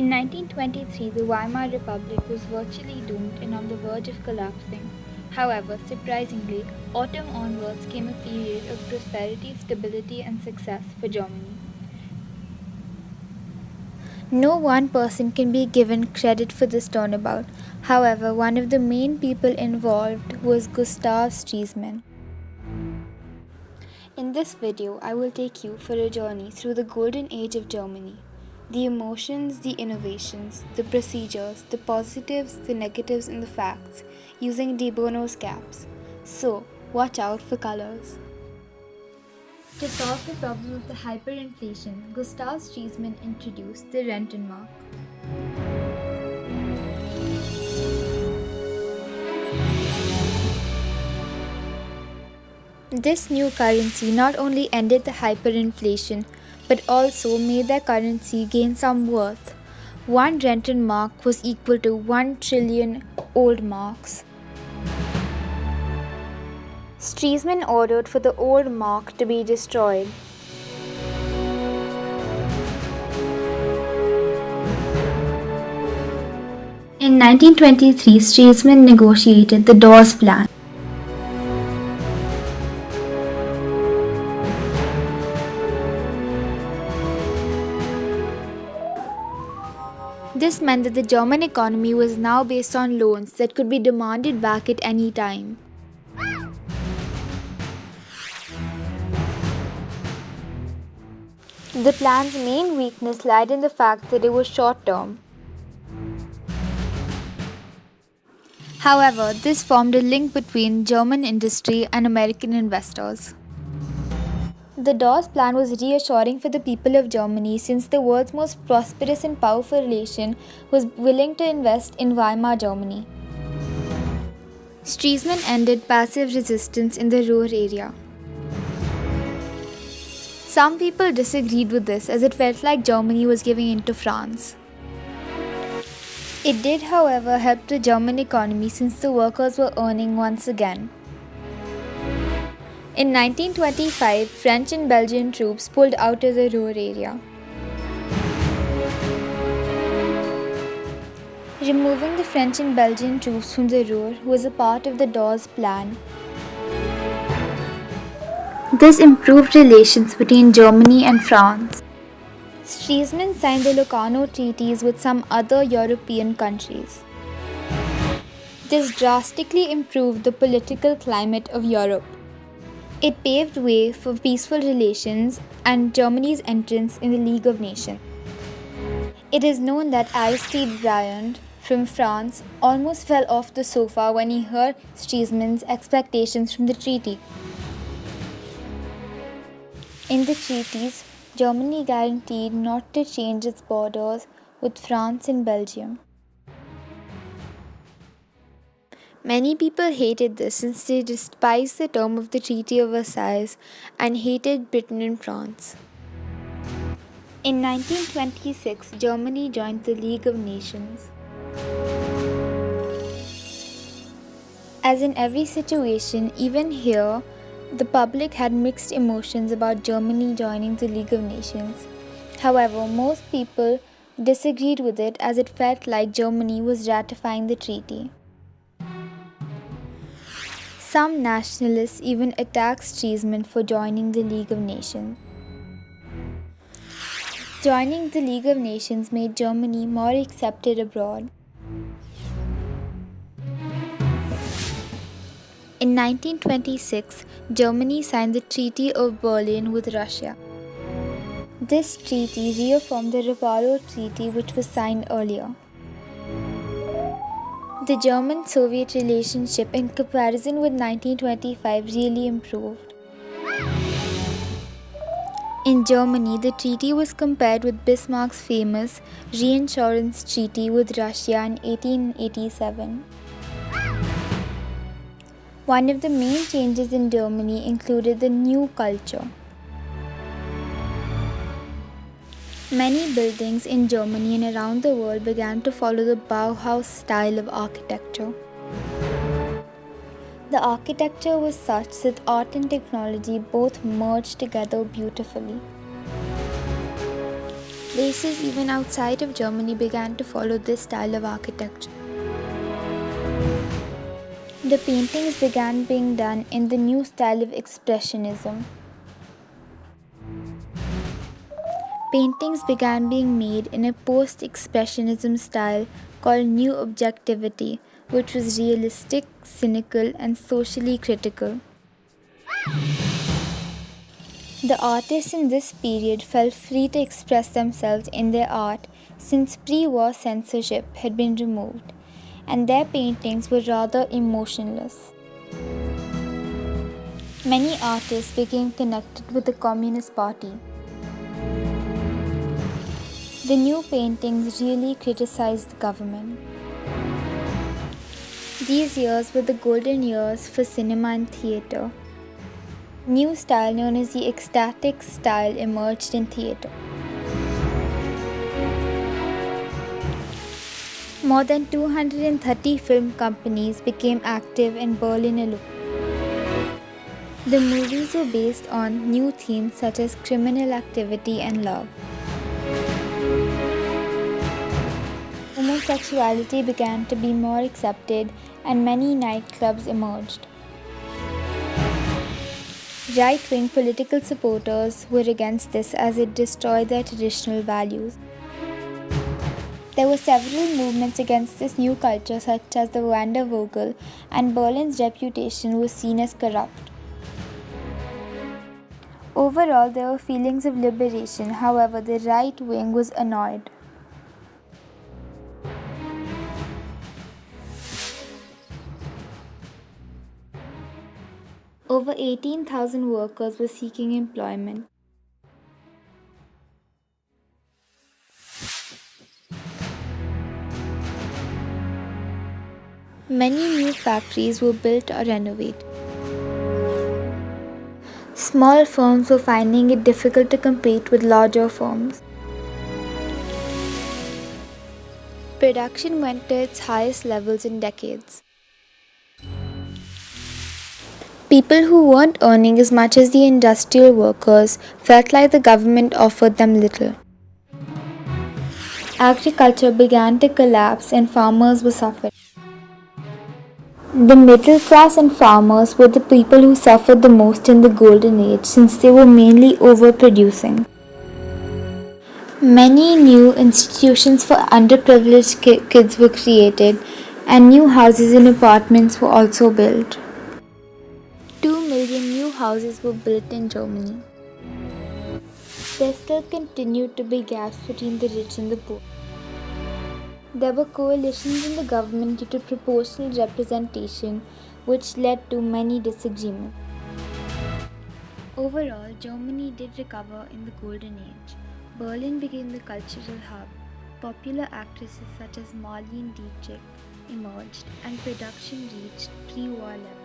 In 1923, the Weimar Republic was virtually doomed and on the verge of collapsing. However, surprisingly, autumn onwards came a period of prosperity, stability, and success for Germany. No one person can be given credit for this turnabout. However, one of the main people involved was Gustav Stresemann. In this video, I will take you for a journey through the golden age of Germany. The emotions, the innovations, the procedures, the positives, the negatives, and the facts, using De Bono's caps. So, watch out for colors. To solve the problem of the hyperinflation, Gustav Stresemann introduced the Rentenmark. This new currency not only ended the hyperinflation, but also made their currency gain some worth. One Rentenmark was equal to 1 trillion old marks. Stresemann ordered for the old mark to be destroyed. In 1923, Stresemann negotiated the Dawes Plan. This meant that the German economy was now based on loans that could be demanded back at any time. The plan's main weakness lied in the fact that it was short-term. However, this formed a link between German industry and American investors. The Dawes Plan was reassuring for the people of Germany since the world's most prosperous and powerful nation was willing to invest in Weimar Germany. Stresemann ended passive resistance in the Ruhr area. Some people disagreed with this as it felt like Germany was giving in to France. It did, however, help the German economy since the workers were earning once again. In 1925, French and Belgian troops pulled out of the Ruhr area. Removing the French and Belgian troops from the Ruhr was a part of the Dawes Plan. This improved relations between Germany and France. Stresemann signed the Locarno treaties with some other European countries. This drastically improved the political climate of Europe. It paved way for peaceful relations and Germany's entrance in the League of Nations. It is known that Aristide Briand from France almost fell off the sofa when he heard Stresemann's expectations from the treaty. In the treaties, Germany guaranteed not to change its borders with France and Belgium. Many people hated this since they despised the term of the Treaty of Versailles and hated Britain and France. In 1926, Germany joined the League of Nations. As in every situation, even here, the public had mixed emotions about Germany joining the League of Nations. However, most people disagreed with it as it felt like Germany was ratifying the treaty. Some nationalists even attacked Stresemann for joining the League of Nations. Joining the League of Nations made Germany more accepted abroad. In 1926, Germany signed the Treaty of Berlin with Russia. This treaty reaffirmed the Rapallo Treaty which was signed earlier. The German-Soviet relationship in comparison with 1925 really improved. In Germany, the treaty was compared with Bismarck's famous reinsurance treaty with Russia in 1887. One of the main changes in Germany included the new culture. Many buildings in Germany and around the world began to follow the Bauhaus style of architecture. The architecture was such that art and technology both merged together beautifully. Places even outside of Germany began to follow this style of architecture. The paintings began being done in the new style of Expressionism. Paintings began being made in a post-expressionism style called New Objectivity, which was realistic, cynical, and socially critical. The artists in this period felt free to express themselves in their art since pre-war censorship had been removed, and their paintings were rather emotionless. Many artists became connected with the Communist Party. The new paintings really criticized the government. These years were the golden years for cinema and theatre. New style known as the ecstatic style emerged in theatre. More than 230 film companies became active in Berlin alone. The movies were based on new themes such as criminal activity and love. Homosexuality began to be more accepted and many nightclubs emerged. Right-wing political supporters were against this as it destroyed their traditional values. There were several movements against this new culture such as the Wandervogel, and Berlin's reputation was seen as corrupt. Overall, there were feelings of liberation, however the right wing was annoyed. Over 18,000 workers were seeking employment. Many new factories were built or renovated. Small firms were finding it difficult to compete with larger firms. Production went to its highest levels in decades. People who weren't earning as much as the industrial workers felt like the government offered them little. Agriculture began to collapse and farmers were suffering. The middle class and farmers were the people who suffered the most in the Golden Age since they were mainly overproducing. Many new institutions for underprivileged kids were created, and new houses and apartments were also built. 2 million new houses were built in Germany. There still continued to be gaps between the rich and the poor. There were coalitions in the government due to proportional representation, which led to many disagreements. Overall, Germany did recover in the Golden Age. Berlin became the cultural hub. Popular actresses such as Marlene Dietrich emerged, and production reached pre-war levels.